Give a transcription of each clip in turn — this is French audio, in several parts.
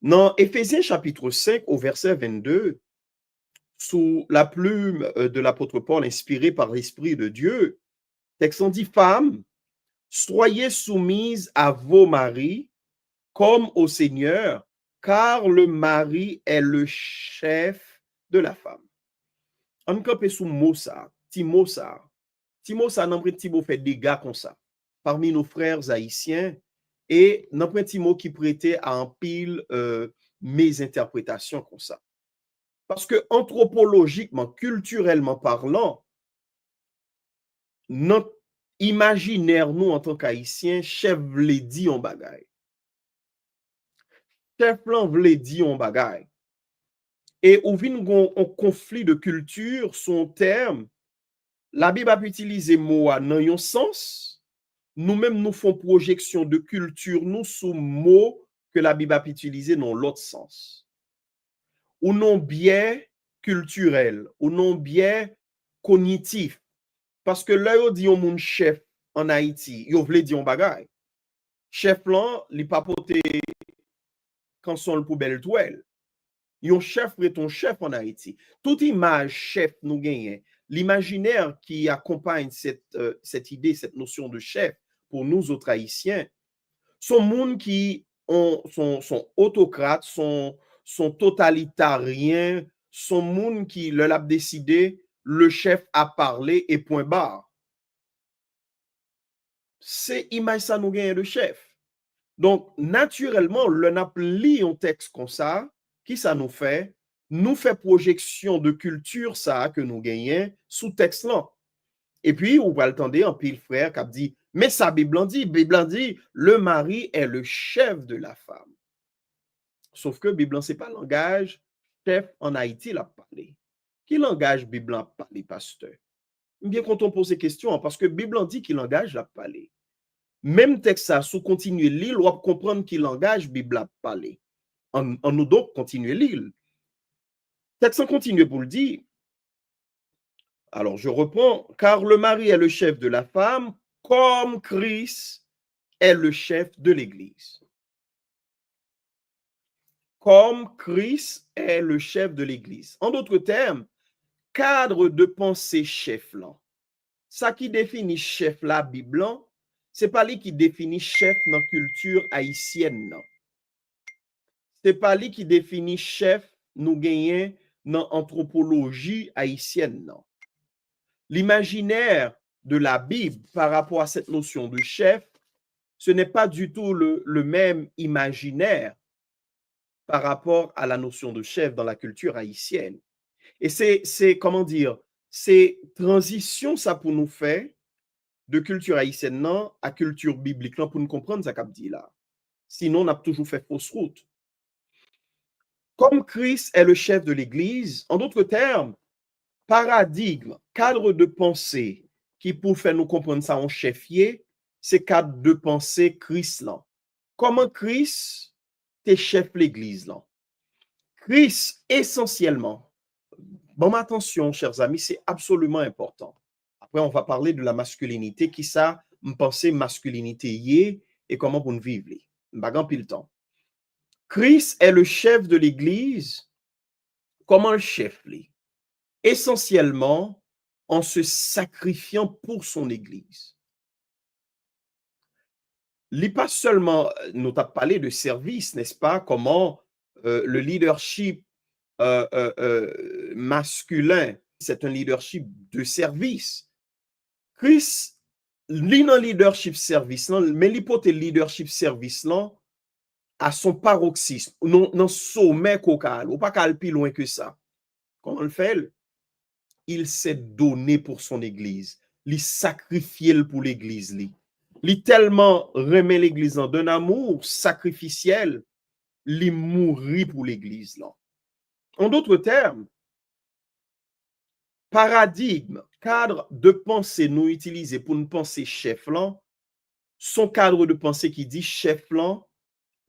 Dans Éphésiens chapitre 5 au verset 22, sous la plume de l'apôtre Paul inspiré par l'Esprit de Dieu, texte dit: Femmes, soyez soumises à vos maris comme au Seigneur, car le mari est le chef de la femme. On campe sous mot ça, Timo ça. Timo ça nan prend Timo fait dégâts comme ça parmi nos frères haïtiens et nan prend Timo qui prêtait à un pile mes interprétations comme ça. Parce que anthropologiquement, culturellement parlant, notre imaginaire, nous, en tant qu'Haïtiens, chef vle di yon bagay. Chef lan vle di yon bagay. Et ou vin gon un conflit de culture, son terme, la Bible a utilisé mot dans yon sens, nous-mêmes nous font projection de culture, nous sous mot que la Bible a utilisé dans l'autre sens. Ou non biais culturel, ou non biais cognitif. Parce que là, yon di yon moun chef en Haïti, yon vle di yon bagay. Chef lan, li papote quand son le poubelle toile. Yon chef est ton chef en Haïti. Toute image chef nous gagne, l'imaginaire qui accompagne cette idée, cette notion de chef pour nous autres Haïtiens, sont monde qui sont autocrates, sont totalitariens, sont monde qui leur a décidé le chef a parlé et point barre. C'est image ça nous gagne de chef. Donc, naturellement, le nap li un texte comme ça, qui ça nous fait? Nous fait projection de culture ça que nous gagnons sous texte là. Et puis, vous va entendre un pile frère qui a dit, mais ça Bible en dit, le mari est le chef de la femme. Sauf que Bible c'est pas langage chef en Haïti l'a parlé. Qui langage Bible a parlé, pasteur? Bien quand on pose ces questions, parce que Bible en dit qui langage l'a parlé. Même texte ça, sous continuer lire, on va comprendre qui langage Bible a parlé. En nous donc continuer lire. Texte sans continuer pour le dire. Alors je reprends, car le mari est le chef de la femme, comme Christ est le chef de l'Église. Comme Christ est le chef de l'Église. En d'autres termes, cadre de pensée chef là. Ça qui définit chef la Bible, c'est pas lui qui définit chef dans la culture haïtienne. Non. C'est pas lui qui définit chef nous gagnons dans l'anthropologie haïtienne. Non. L'imaginaire de la Bible par rapport à cette notion de chef, ce n'est pas du tout le même imaginaire par rapport à la notion de chef dans la culture haïtienne. Et c'est comment dire, c'est transition ça pour nous faire de culture haïtienne non, à culture biblique non, pour nous comprendre ça qu'a dit là. Sinon, on a toujours fait fausse route. Comme Christ est le chef de l'Église, en d'autres termes, paradigme, cadre de pensée qui pour faire nous comprendre ça en chefier, c'est cadre de pensée Christ là. Comment Christ est chef l'Église là? Christ essentiellement. Bon, attention, chers amis, c'est absolument important. Après, on va parler de la masculinité, qui ça, me penser masculinité y et comment vous vivre. M'bagan pile temps. Christ est le chef de l'Église. Comment le chef l'est? Essentiellement en se sacrifiant pour son Église. Il n'est pas seulement, nous avons parlé de service, n'est-ce pas? Comment le leadership masculin, c'est un leadership de service. Christ, li nan leadership service, mais l'hypothèse leadership service là, à son paroxysme, non sommet kokal, ou pas qu'al plus loin que ça. Comment le fait? Il s'est donné pour son église. Il sacrifié pour l'église. Il tellement remet l'église d'un amour sacrificiel, il mourit pour l'église là. En d'autres termes, paradigme, cadre de pensée nous utilisé pour nous penser chef là, son cadre de pensée qui dit chef là,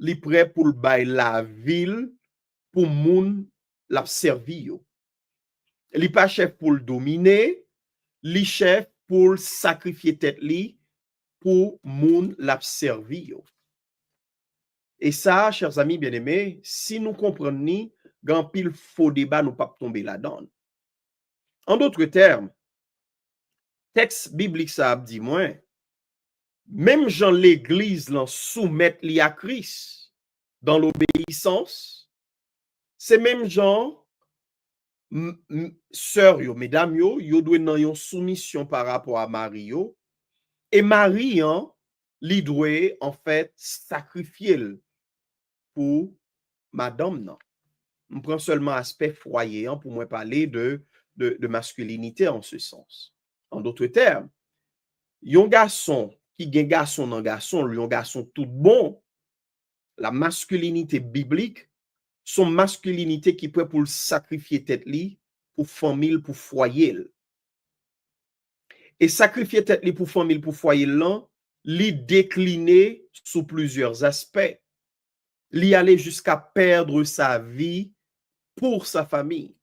il est prêt pour le bail la ville pour moun la servi yo. Il pas chef pour le dominer, il chef pour sacrifier tête li pour moun la servi yo. Et ça, chers amis bien-aimés, si nous comprenons, grand pile faux débat, nous pas tomber là-dedans. En d'autres termes, texte biblique ça dit moins, même Jean l'Église l'en soumettre li à Christ dans l'obéissance, c'est même Jean sœur yo, mesdames yo, yo doit nan yon soumission par rapport à Marie yo, et Marie hein, li doit en fait sacrifier pour madame non. On prend seulement aspect foyer hein, pour moi parler de masculinité en ce sens. En d'autres termes, yon garçon qui gen garçon nan garçon, yon garçon tout bon, la masculinité biblique, son masculinité qui peut pour le sacrifier tête li, pour famille, pour foyer. Et sacrifier tête li pour famille, pour foyer là, li décliner sous plusieurs aspects. Li aller jusqu'à perdre sa vie pour sa famille.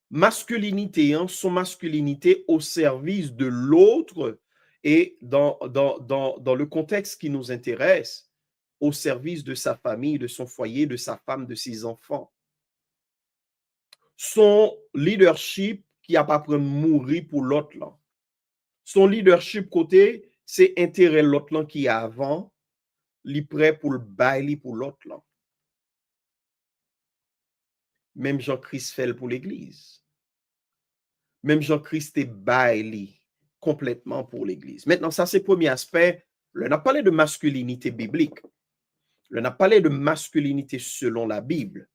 Masculinité, hein, son masculinité au service de l'autre et dans le contexte qui nous intéresse, au service de sa famille, de son foyer, de sa femme, de ses enfants. Son leadership qui a pas prendre mourir pour l'autre là. Son leadership côté, c'est intérêt l'autre là qui est avant, li prêt pour le bailler pour l'autre là. Même Jean-Christ fait pour l'église. Même Jean-Christ est baillé complètement pour l'église. Maintenant, ça c'est le premier aspect. On a parlé de masculinité biblique. On a parlé de masculinité selon la Bible.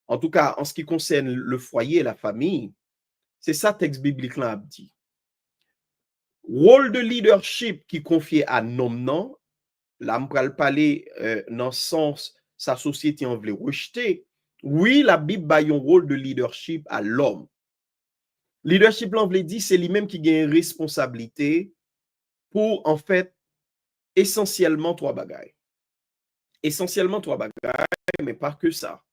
En tout cas, en ce qui concerne le foyer et la famille, c'est ça texte biblique là a dit. Rôle de leadership qui confié à non, là on va parler dans le sens sa société en voulait rejeter. Oui, la Bible a un rôle de leadership à l'homme. Leadership là on voulait dire c'est lui-même qui gagne responsabilité pour en fait essentiellement trois bagailles. Essentiellement trois bagailles, mais pas que ça.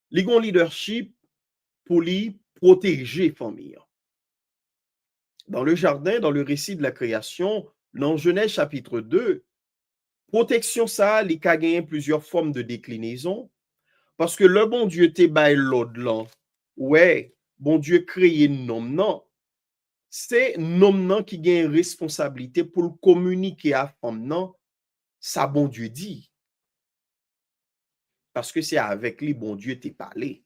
Li gon leadership pour lui protéger famille. Dans le jardin, dans le récit de la création, dans Genèse chapitre 2, protection ça, li ka gagné plusieurs formes de déclinaison parce que le bon Dieu te bail l'autre là. Ouais, bon Dieu créé nom non. C'est nom non qui gagne responsabilité pour le communiquer à femme non, ça bon Dieu dit. Parce que c'est avec lui bon Dieu t'est parlé.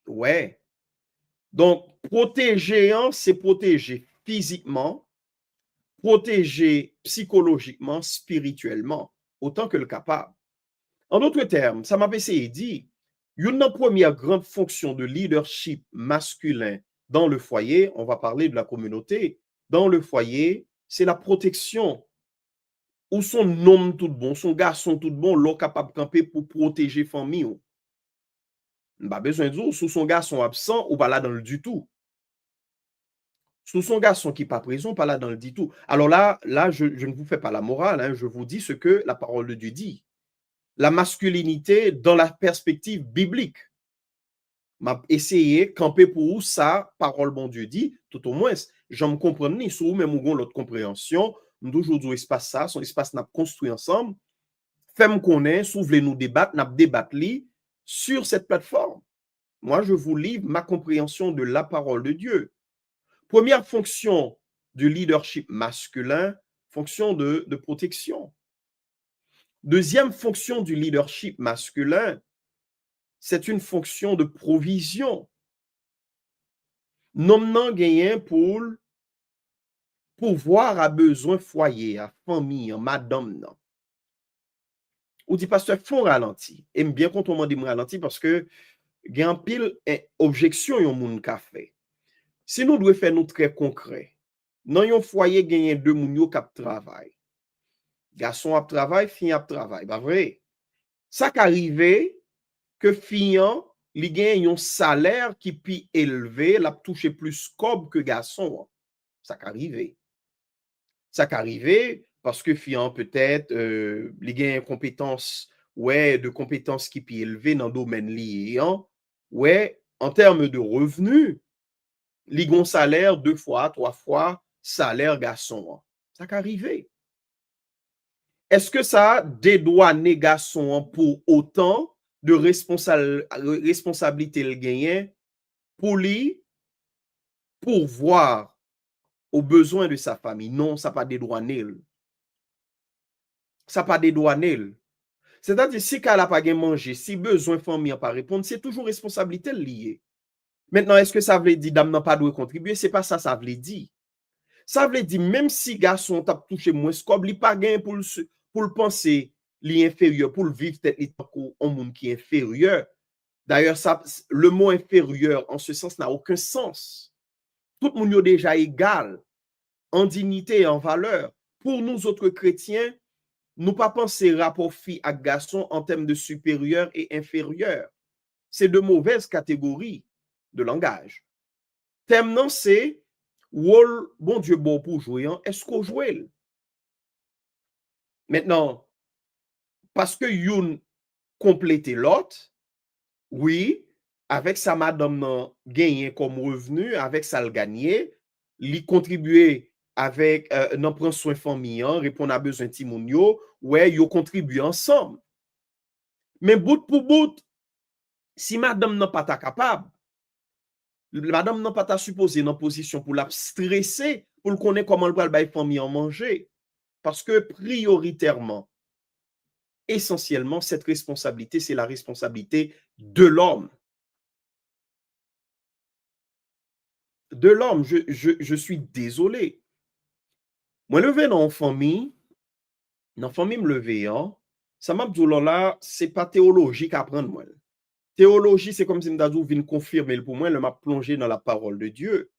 Ouais. Donc, protéger, hein, c'est protéger physiquement, protéger psychologiquement, spirituellement, autant que le capable. En d'autres termes, ça m'a essayé dit, une première grande fonction de leadership masculin dans le foyer, on va parler de la communauté, dans le foyer, c'est la protection. Ou son homme tout bon, son garçon tout bon, l'eau capable de camper pour protéger famille. Pas besoin de dire, sous son garçon absent ou pas là dans le du tout. Sous son garçon qui n'est pas présent, pas là dans le du tout. Alors là je ne vous fais pas la morale, hein, je vous dis ce que la parole de Dieu dit. La masculinité dans la perspective biblique. M'a essayé camper pour où ça, parole bon Dieu dit, tout au moins, j'en me comprends ni sous même ou l'autre compréhension, nous toujours espace ça, son espace n'a construit ensemble. Femme connaît, s'ouvre nous débattre, n'a débattre sur cette plateforme. Moi, je vous livre ma compréhension de la parole de Dieu. Première fonction du leadership masculin, fonction de protection. Deuxième fonction du leadership masculin, c'est une fonction de provision. Nom nan gagné pour pouvoir à besoin foyer, à famille, à madame nan. Ou dit pasteur font ralenti. Et bien quand on m'a dit ralenti parce que gen pile objection yon moun ka fait. Si nous devons faire nous très concret, dans yon foyer gagné deux moun yo k'ap travail. Garçon ap travail, fille ap travail, pas vrai? Ça qu'arrive que fille li gagne yon salaire qui pi élevé, l'a touché plus cob que garçon. Ça qu'arrive. Ça qu'arrive parce que fille peut-être li gagne compétence ouais de compétences qui pi élevé dans domaine lié ouais en termes de revenus li gon salaire 2 fois 3 fois salaire garçon. Ça qu'arrive. est-ce que ça dédouane garçon pour autant de responsabilité le gagner pour lui pourvoir aux besoins de sa famille? Non, ça pas dédouané. Ça pas dédouané. C'est-à-dire, si qu'elle n'a pas mangé, si besoin famille n'a pas répondre, c'est toujours responsabilité liée. Maintenant, est-ce que ça veut dire dame n'a pas de contribuer? C'est pas ça, ça veut dire. Ça veut dire, même si garçon t'a touché moins scope, il pas gain pour le penser, l'inférieur, pour le vivre peut-être un monde qui est inférieur. D'ailleurs, le mot inférieur, en ce sens, n'a aucun sens. Tout le monde est déjà égal en dignité et en valeur. Pour nous autres chrétiens, nous pas penser rapport fille à garçon en termes de supérieur et inférieur. C'est de mauvaises catégories de langage. Thème non, c'est rôle bon Dieu bon pour jouer, est-ce qu'on joue? Maintenant, parce que youn complète l'autre, oui, avec sa madame nan gagné comme revenu, avec ça le gagné, li contribuer avec nan prend soin famille, répondre à besoin timoun yo, ouais, yo contribuer ensemble. Mais bout pour bout, si madame n'a pas ta capable, madame n'a pas ta supposé dans position pour la stresser, pour le connaître comment le bail famille en manger. Parce que prioritairement, essentiellement, cette responsabilité, c'est la responsabilité de l'homme. De l'homme, je suis désolé. Moi, levé dans une famille me lever, ça m'a dit là, c'est pas théologique à apprendre moi. Théologie, c'est comme si je viens confirmer pour moi, je m'a plongé dans la parole de Dieu.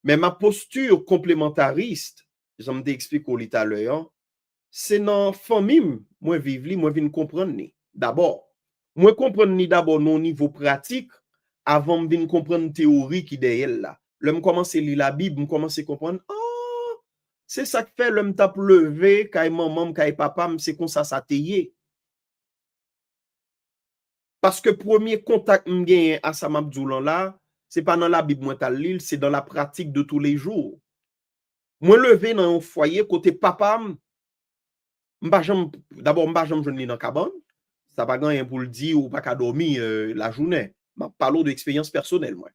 Mais ma posture complémentariste, je me explique au tout à l'heure, c'est dans la famille, moi vivre, moi viens comprendre. D'abord, moi comprendre d'abord non niveau pratique avant de comprendre théorie qui derrière là. L'homme commence à lire la Bible, me commence à comprendre, oh, c'est ça que fait l'homme tape levé, quand maman, quand papa, c'est comme ça t'ayé. Parce que premier contact m'gagne à sa mabdoulan là, c'est pas dans la Bible moi t'as lire, c'est dans la pratique de tous les jours. Moi levé dans un foyer côté papa, d'abord m'pa jamais joindre dans cabane, ça pas rien pour le dire ou pas qu'à dormir la journée. M'a parlé d'expérience personnelle moi.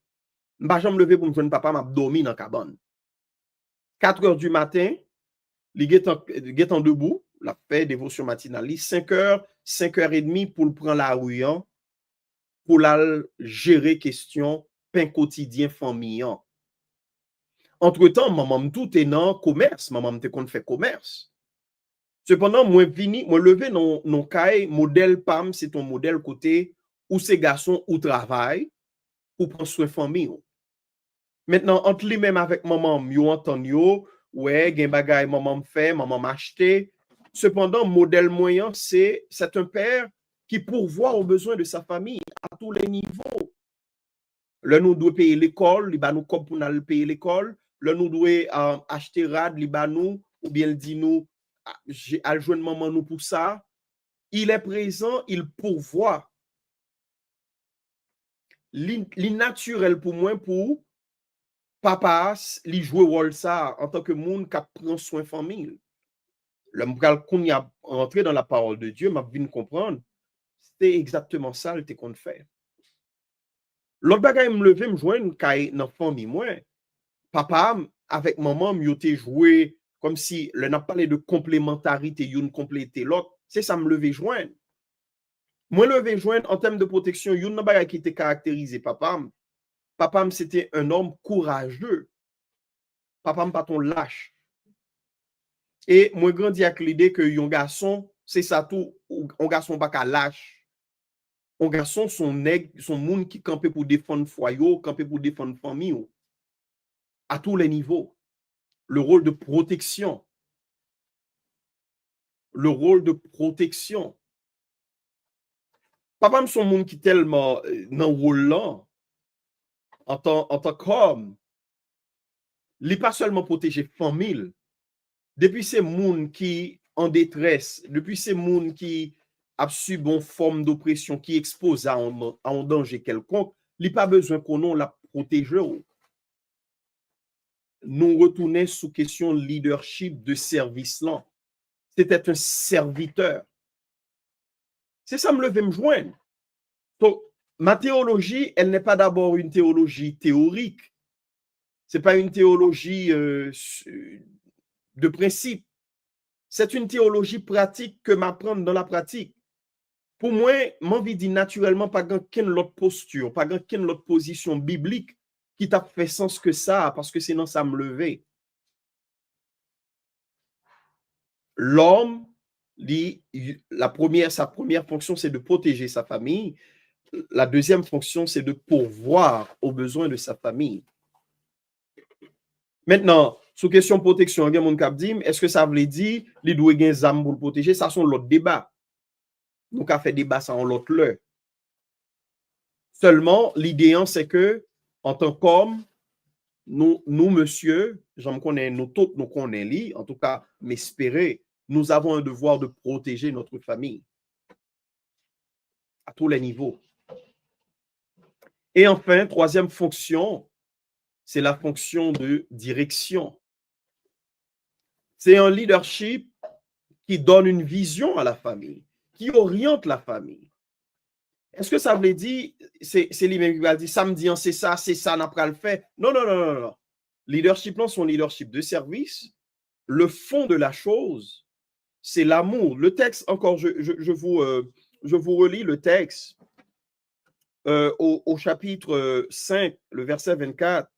M'pa jamais levé pour me joindre papa, m'a dormi dans cabane. 4h du matin, li getan debout, la fait dévotion matinale, 5h, 5h30 pour le prendre la rue pour la gérer question pain quotidien famille. Entre-temps, maman tout est dans commerce, maman te kon fait commerce. Cependant, moi levé non caille modèle PAM, c'est ton modèle côté où ces garçons ou travail ou prendre soin famille. Maintenant, entre lui-même avec maman, yo entend yo, ouais, gen bagay maman fait, maman m'acheter. Cependant, modèle moyen, c'est un père qui pourvoit aux besoins de sa famille à tous les niveaux. Là, nous devons payer l'école, il va nous comme pour nous payer l'école. Là, nous devons acheter rad, il va nous, ou bien il dit nous, j'ai joindre maman nous pour ça. Il est présent, il pourvoit. L'innaturel pour moi, pour papa, il joue rôle ça en tant que monde qui prend soin de famille. Le qu'on y a rentré dans la parole de Dieu, m'a bien comprendre, c'était exactement ça le qu'on fait. L'autre bagage me lever me joindre dans famille moi. Papa avec maman me te joué comme si le n'a parlé de complémentarité, une compléter l'autre, c'est ça me lever joindre. Moi lever joindre en termes de protection, une bagage qui était caractérisé papa. Papa c'était un homme courageux. Papa pas ton lâche. Et moi grandi avec l'idée que un garçon, c'est ça tout, un garçon pas qu'à lâche. Un garçon son nègre, son monde qui campait pour défendre foyer, campait pour défendre famille à tous les niveaux. Le rôle de protection. Le rôle de protection. Papa me son monde qui tellement dans rôle là en tant qu'homme, il pas seulement protéger famille. Depuis ces monde qui en détresse, depuis ces monde qui a subi une forme d'oppression qui expose à un danger quelconque, il pas besoin qu'on la protéger. Nous retourner sous question leadership de service là. c'était un serviteur. C'est ça me lever me joindre. Donc, ma théologie, elle n'est pas d'abord une théologie théorique. C'est pas une théologie de principe. C'est une théologie pratique que m'apprendre dans la pratique. Pour moi, m'envie dit naturellement pas qu'une autre posture, pas qu'une autre position biblique qui t'a fait sens que ça, parce que sinon ça me levait. L'homme, sa première fonction, c'est de protéger sa famille. La deuxième fonction, c'est de pourvoir aux besoins de sa famille. Maintenant, sous question protection, est-ce que ça veut dire les doit gagner des armes pour le protéger? Ça sont l'autre débat. Nous avons fait débat ça en l'autre l'heure. Seulement, l'idée, c'est que, en tant qu'homme, nous, monsieur, j'en connais, nous tous, nous connaissons, en tout cas, m'espérer, nous avons un devoir de protéger notre famille à tous les niveaux. Et enfin, troisième fonction, c'est la fonction de direction. C'est un leadership qui donne une vision à la famille, qui oriente la famille. Est-ce que ça veut dire, c'est lui-même qui va dire, samedi, c'est ça, n'a pas le fait? Non, non, non, non, non. Leadership, non, son leadership de service, le fond de la chose, c'est l'amour. Le texte, encore, je vous relis le texte au chapitre 5, le verset 24.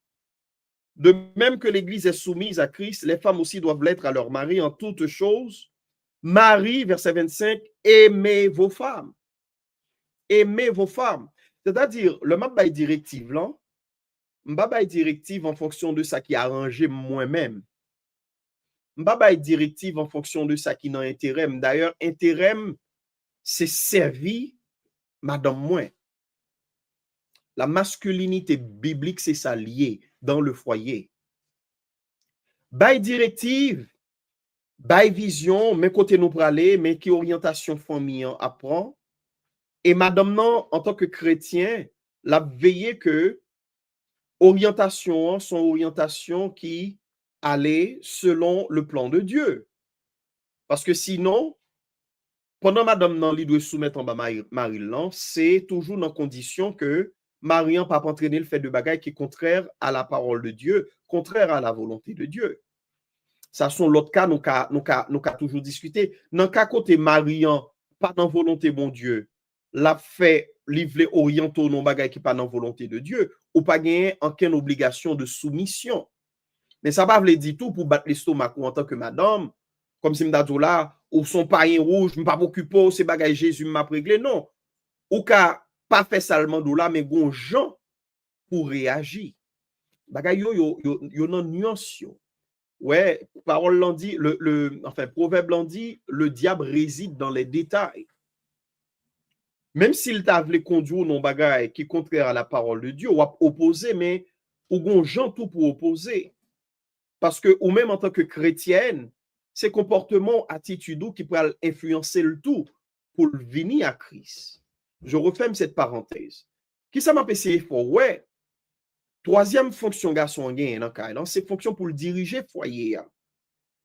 De même que l'Église est soumise à Christ, les femmes aussi doivent l'être à leur mari en toutes choses. Marie, verset 25, aimez vos femmes. Aimez vos femmes. C'est-à-dire, le mabay directive, là, mabay directive en fonction de ça qui a arrangé moi-même. Mabay directive en fonction de ça qui n'a intérêt. D'ailleurs, intérêt, c'est servi madame moi. La masculinité biblique, c'est ça lié dans le foyer. Bay directive, bay vision, mais côté nous praler, mais qui orientation famille apprend. Et madame non, en tant que chrétien, la veiller que orientation, son orientation qui allait selon le plan de Dieu. Parce que sinon, pendant madame non, li doit soumettre en bas Marie, c'est toujours dans condition que Marie n'a pas entraîné le fait de bagaille qui est contraire à la parole de Dieu, contraire à la volonté de Dieu. Ça sont l'autre cas, nous avons toujours discuté. Dans le cas côté Marian, pas dans volonté bon Dieu, l'a fait livrer orientaux non bagay qui pas dans volonté de Dieu, ou pas gagner aucune obligation de soumission. Mais ça va veut dire tout pour battre l'estomac ou en tant que madame, comme si m'dadou là, ou son païen rouge, m'pas m'occuper, c'est bagay Jésus m'a réglé. Non. Ou ka pas fait seulement de là, mais gon gens pour réagir. Bagay yo non nuance yo. Ouais, parole l'en dit, enfin, proverbe l'en dit, le diable réside dans les détails. Même s'il t'a voulu conduire non bagaille qui est contraire à la parole de Dieu, ou à opposer, mais ou gon gens tout pour opposer. Parce que, ou même en tant que chrétienne, ces comportements, attitudes qui peuvent influencer le tout pour venir à Christ. Je referme cette parenthèse. Qui ça m'a passé fort? Ouais. Troisième fonction, garçon, c'est fonction pour le diriger foyer.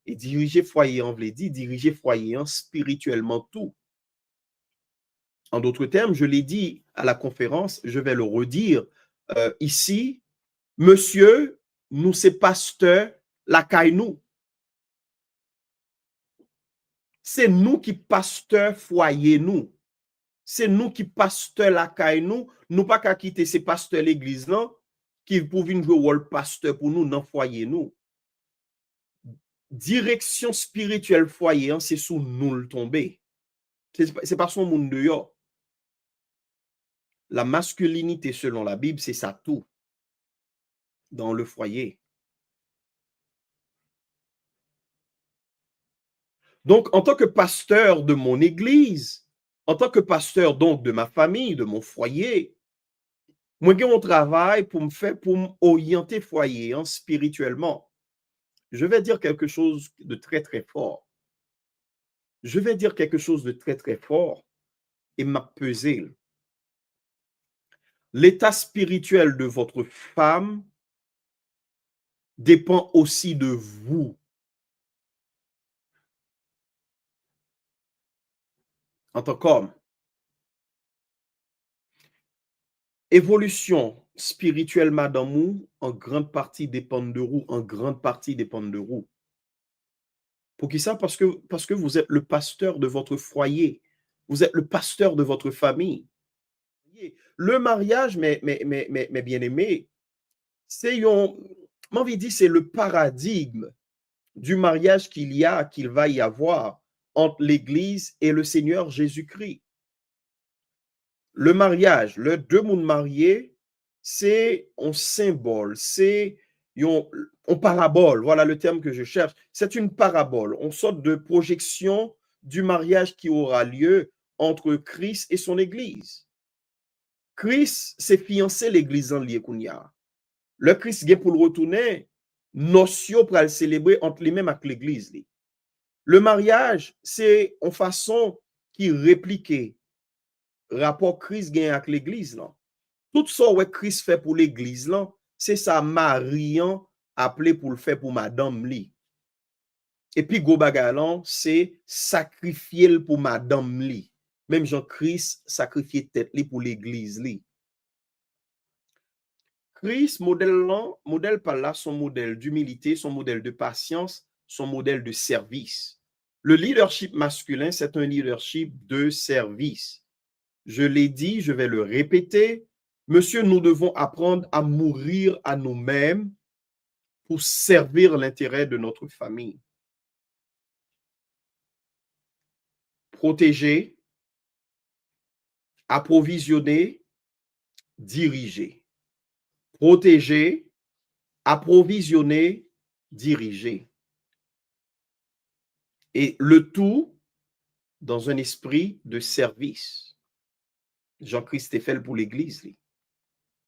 Et diriger foyer, on veut dire, diriger foyer spirituellement tout. En d'autres termes, je l'ai dit à la conférence, je vais le redire ici, monsieur, nous c'est pasteur, la caille nous. C'est nous qui pasteur foyer nous. C'est nous qui pasteur la caille nous. Nous pas qu'à quitter ces pasteurs l'église là qui peuvent jouer rôle pasteur pour nous dans foyer nous. Direction spirituelle foyer, c'est sous nous le tomber. C'est pas son monde dehors. La masculinité selon la Bible, c'est ça tout dans le foyer. Donc, en tant que pasteur de mon église, en tant que pasteur donc de ma famille, de mon foyer, moi j'ai mon travail pour m'orienter foyer spirituellement. Je vais dire quelque chose de très très fort. Je vais dire quelque chose de très très fort et m'a pesé. L'état spirituel de votre femme dépend aussi de vous. en tant qu'homme. Évolution spirituelle, madame ou, en grande partie dépend de vous, en grande partie dépend de vous. Pour qui ça? Parce que vous êtes le pasteur de votre foyer. Vous êtes le pasteur de votre famille. Le mariage, mes bien-aimés, c'est envie dit, c'est le paradigme du mariage qu'il va y avoir entre l'Église et le Seigneur Jésus-Christ. Le mariage, le deux mondes mariés, c'est un symbole, c'est une parabole, voilà le terme que je cherche. C'est une parabole, une sorte de projection du mariage qui aura lieu entre Christ et son Église. Christ s'est fiancé l'Église en lié kounya. Le Christ vient pour le retourner, notion pour le célébrer entre les mêmes avec l'Église. Le mariage, c'est une façon qui réplique rapport Christ gagne avec l'Église. Tout ça que Christ fait pour l'Église, c'est ça Marian appelé pour le faire pour Madame Li. Et puis, go bagalan, c'est sacrifier pour Madame Li. Même Jean-Christ sacrifié tête li pour l'Église li. Christ, modèle par là, son modèle d'humilité, son modèle de patience, son modèle de service. Le leadership masculin, c'est un leadership de service. Je l'ai dit, je vais le répéter. Monsieur, nous devons apprendre à mourir à nous-mêmes pour servir l'intérêt de notre famille. Protéger, approvisionner, diriger. Protéger, approvisionner, diriger. Et le tout dans un esprit de service. Jean-Christ est fait pour l'Église.